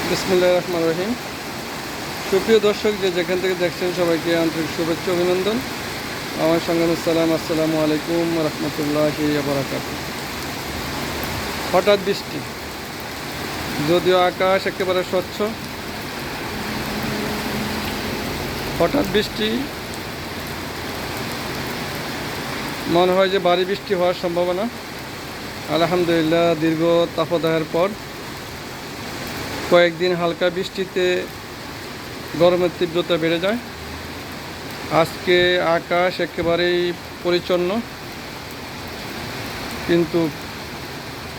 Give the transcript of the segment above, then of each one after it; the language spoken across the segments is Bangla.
বিসমিল্লাহির রহমানির রহিম। সুপ্রিয় দর্শক, যেখান থেকে দেখছেন সবাইকে আন্তরিক শুভেচ্ছা অভিনন্দন। আমার সঙ্গে আসসালামু আলাইকুম রহমতুল্লাহি ওয়া বারাকাতুহু। হঠাৎ বৃষ্টি, যদিও আকাশ একেবারে স্বচ্ছ, হঠাৎ বৃষ্টি মনে হয় যে ভারী বৃষ্টি হওয়ার সম্ভাবনা। আলহামদুলিল্লাহ, দীর্ঘ তাপদাহের পর কয়েকদিন হালকা বৃষ্টিতে গরমের তীব্রতা বেড়ে যায়। আজকে আকাশ একেবারেই পরিচ্ছন্ন, কিন্তু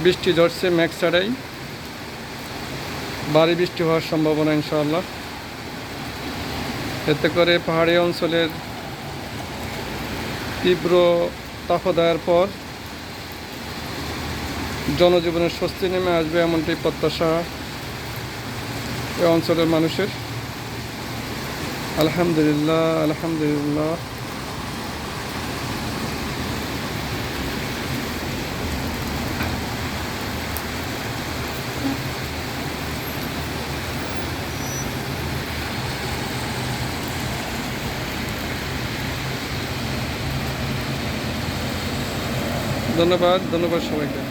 বৃষ্টি ঝরছে মেঘ ছাড়াই। ভারী বৃষ্টি হওয়ার সম্ভাবনা ইনশাআল্লাহ। এতে করে পাহাড়ি অঞ্চলের তীব্র তাপদাহের পর জনজীবনের স্বস্তি নেমে আসবে, এমনটাই প্রত্যাশা এই অঞ্চলের মানুষের। আলহামদুলিল্লাহ আলহামদুলিল্লাহ। ধন্যবাদ সবাইকে।